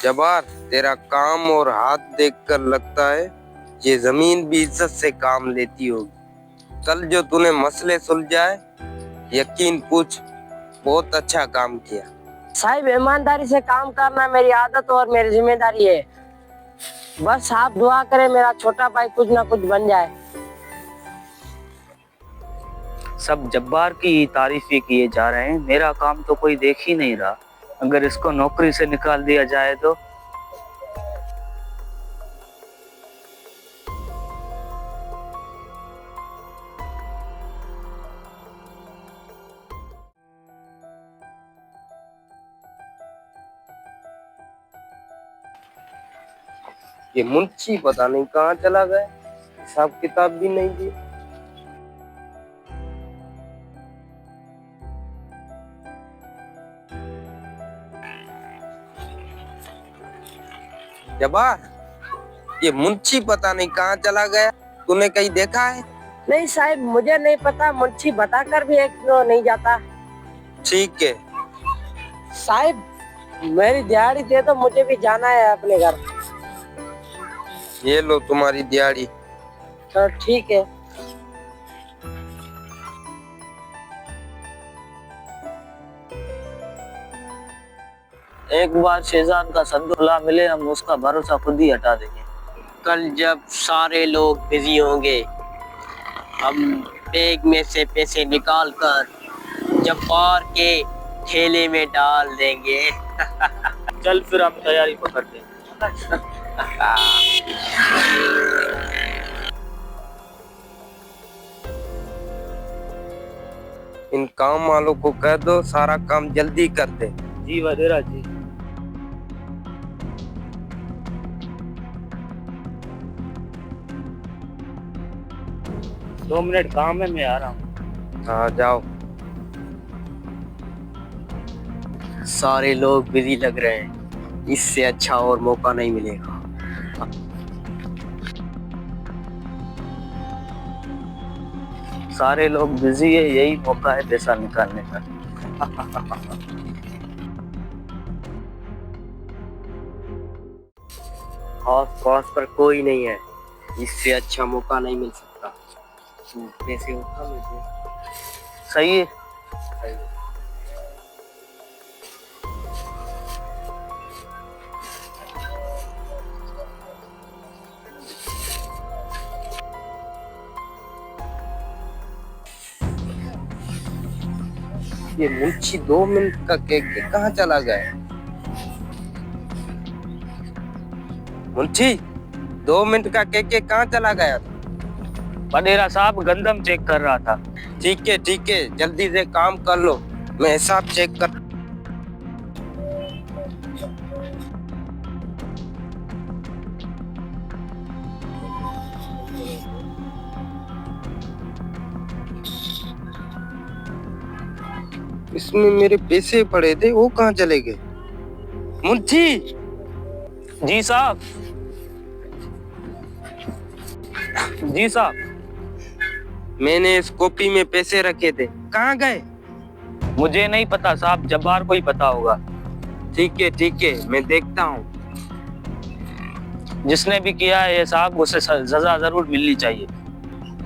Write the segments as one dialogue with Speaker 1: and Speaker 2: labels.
Speaker 1: जबार, तेरा काम और हाथ देखकर लगता है ये जमीन भी इज्जत से काम लेती होगी। कल जो तूने मसले सुलझाए, यकीन पूछ, बहुत अच्छा काम किया।
Speaker 2: साहिब, ईमानदारी से काम करना मेरी आदत और मेरी जिम्मेदारी है। बस आप दुआ करें मेरा छोटा भाई कुछ ना कुछ बन जाए।
Speaker 3: सब जब्बार की ही तारीफें किए जा रहे हैं, मेरा काम तो कोई देख ही नहीं रहा। अगर इसको नौकरी से निकाल दिया जाए तो।
Speaker 1: ये मुंशी पता नहीं कहाँ चला गया, हिसाब किताब भी नहीं दी। जबार, ये मुंशी पता नहीं कहाँ चला गया, तूने कहीं देखा है?
Speaker 2: नहीं साहिब, मुझे नहीं पता, मुंशी बताकर भी एक नहीं जाता।
Speaker 1: ठीक है
Speaker 2: साहिब, मेरी दिहाड़ी दे दो, मुझे भी जाना है अपने घर।
Speaker 1: ये लो तुम्हारी दिहाड़ी।
Speaker 2: तो ठीक है।
Speaker 3: एक बार शहजाद का सद्दुल्लाह मिले, हम उसका भरोसा खुद ही हटा देंगे।
Speaker 4: कल जब सारे लोग बिजी होंगे, हम बैग में से पैसे निकाल कर जब्बार के ठेले में डाल देंगे।
Speaker 3: चल फिर हम तैयारी पकड़ते हैं।
Speaker 1: इन काम वालों को कह दो सारा काम जल्दी कर दे।
Speaker 3: जी वजीरा जी। दो मिनट काम है, मैं आ रहा हूँ।
Speaker 1: हाँ जाओ।
Speaker 4: सारे लोग बिजी लग रहे हैं, इससे अच्छा और मौका नहीं मिलेगा।
Speaker 3: सारे लोग बिजी है, यही मौका है पैसा निकालने का।
Speaker 4: आस पास पर कोई नहीं है, इससे अच्छा मौका नहीं मिल सकता। पैसे उठा मुझे।
Speaker 3: सही है।
Speaker 1: ये मुंशी 2 मिनट का केक कहाँ चला गया? मुंशी, 2 मिनट का केक कहाँ चला गया?
Speaker 3: बडेरा साहब गंदम चेक कर रहा था।
Speaker 1: ठीक है, जल्दी से काम कर लो, मैं हिसाब चेक कर। इसमें मेरे पैसे पड़े थे, वो कहाँ चले गए? मुंशी।
Speaker 3: जी साहब। जी साहब।
Speaker 1: मैंने इस कॉपी में पैसे रखे थे, कहाँ गए?
Speaker 3: मुझे नहीं पता साहब, जब्बार को ही पता होगा।
Speaker 1: ठीक है, मैं देखता हूँ।
Speaker 3: जिसने भी किया है ये साहब, उसे सजा जरूर मिलनी चाहिए।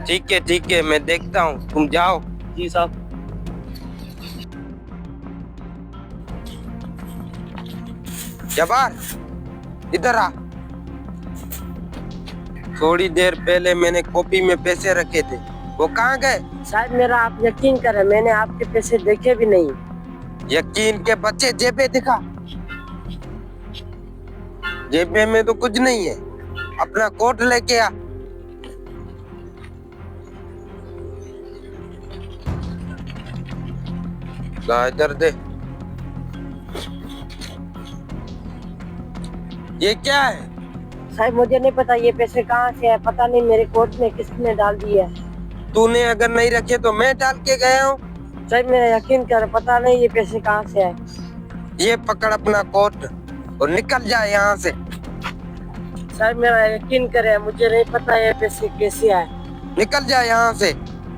Speaker 1: ठीक है, मैं देखता हूँ, तुम जाओ।
Speaker 3: जी साहब।
Speaker 1: जबार, इधर आ। थोड़ी देर पहले मैंने कॉपी में पैसे रखे थे, वो कहाँ गए?
Speaker 2: साहिब, मेरा आप यकीन करें, मैंने आपके पैसे देखे भी नहीं।
Speaker 1: यकीन के बच्चे, जेबे दिखा। जेबे में तो कुछ नहीं है, अपना कोट लेके आ। इधर दे। ये क्या है?
Speaker 2: साहिब, मुझे नहीं पता ये पैसे कहाँ से है, पता नहीं मेरे कोट में किसने डाल दिए है।
Speaker 1: तूने अगर नहीं रखे तो मैं डाल के गया हूँ।
Speaker 2: साहिब, मेरा यकीन कर, पता नहीं ये पैसे कहाँ से है।
Speaker 1: ये पकड़ अपना कोट और निकल जा यहाँ से।
Speaker 2: साहिब, मेरा यकीन करे, मुझे नहीं पता ये पैसे कैसे आए।
Speaker 1: निकल जा यहाँ से,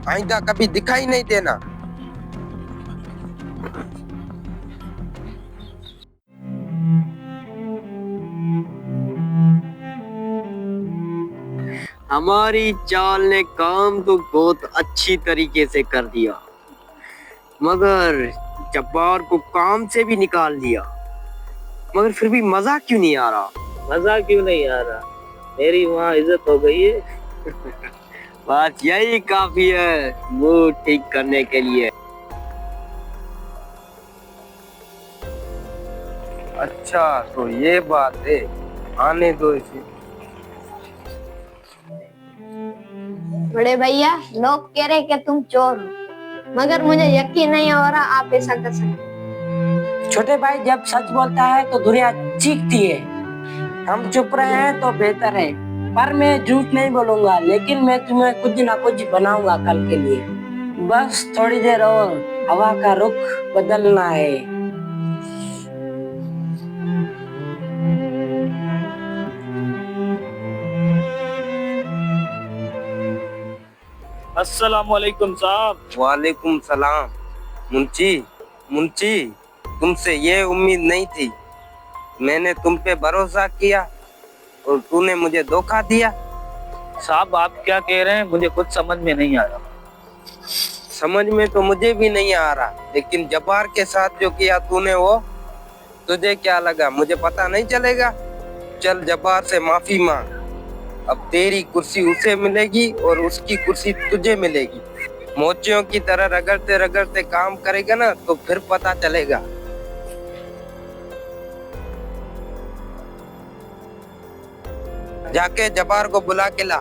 Speaker 1: आइंदा कभी दिखाई नहीं देना।
Speaker 4: हमारी चाल ने काम तो बहुत अच्छी तरीके से कर दिया, मगर जब्बार को काम से भी निकाल दिया, मगर फिर भी मजा क्यों नहीं आ रहा?
Speaker 3: मजा क्यों नहीं आ रहा? मेरी वहाँ इज्जत हो गई है।
Speaker 4: बस यही काफी है मूड ठीक करने के लिए।
Speaker 1: अच्छा तो ये बात है, आने दो इसे।
Speaker 5: बड़े भैया, लोग कह रहे कि तुम चोर हो, मगर मुझे यकीन नहीं हो रहा आप ऐसा कर सकते।
Speaker 2: छोटे भाई जब सच बोलता है तो दुनिया चीखती है। हम चुप रहे हैं तो बेहतर है, पर मैं झूठ नहीं बोलूंगा, लेकिन मैं तुम्हें कुछ ना कुछ बनाऊंगा कल के लिए। बस थोड़ी देर और, हवा का रुख बदलना है।
Speaker 3: अस्सलाम वालेकुम साहब।
Speaker 1: वालेकुम सलाम। मुंची, मुंची, तुमसे ये उम्मीद नहीं थी। मैंने तुम पे भरोसा किया और तूने मुझे धोखा दिया।
Speaker 3: साहब आप क्या कह रहे हैं? मुझे कुछ समझ में नहीं आ रहा।
Speaker 1: समझ में तो मुझे भी नहीं आ रहा, लेकिन जब्बार के साथ जो किया तूने वो, तुझे क्या लगा मुझे पता नहीं चलेगा? चल जब्बार से माफी मांग। अब तेरी कुर्सी उसे मिलेगी और उसकी कुर्सी तुझे मिलेगी। मोचियों की तरह रगड़ते रगड़ते काम करेगा ना तो फिर पता चलेगा। जाके जब्बार को बुला के ला।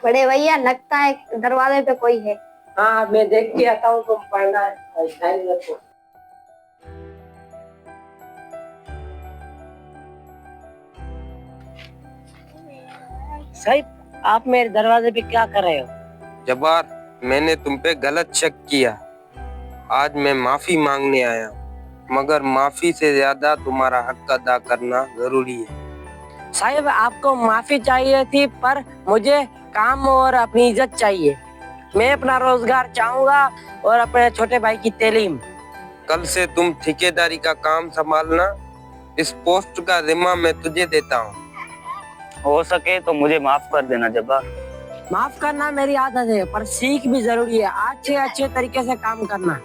Speaker 5: बड़े भैया, लगता है दरवाजे पे कोई है।
Speaker 2: हाँ मैं देख के आता हूँ, तुम पढ़ना है, ख्याल रखो। साहिब आप मेरे दरवाजे पे क्या कर रहे हो?
Speaker 1: जब्बार, मैंने तुम पे गलत शक किया। आज मैं माफी मांगने आया हूँ, मगर माफी से ज्यादा तुम्हारा हक अदा करना जरूरी है।
Speaker 2: साहिब आपको माफी चाहिए थी, पर मुझे काम और अपनी इज्जत चाहिए। मैं अपना रोजगार चाहूंगा और अपने छोटे भाई की तालीम।
Speaker 1: कल से तुम ठेकेदारी का काम संभालना। इस पोस्ट का जिम्मा मैं तुझे देता हूँ।
Speaker 3: हो सके तो मुझे माफ कर देना जब्बार।
Speaker 2: माफ करना मेरी आदत है, पर सीख भी जरूरी है। अच्छे अच्छे तरीके से काम करना।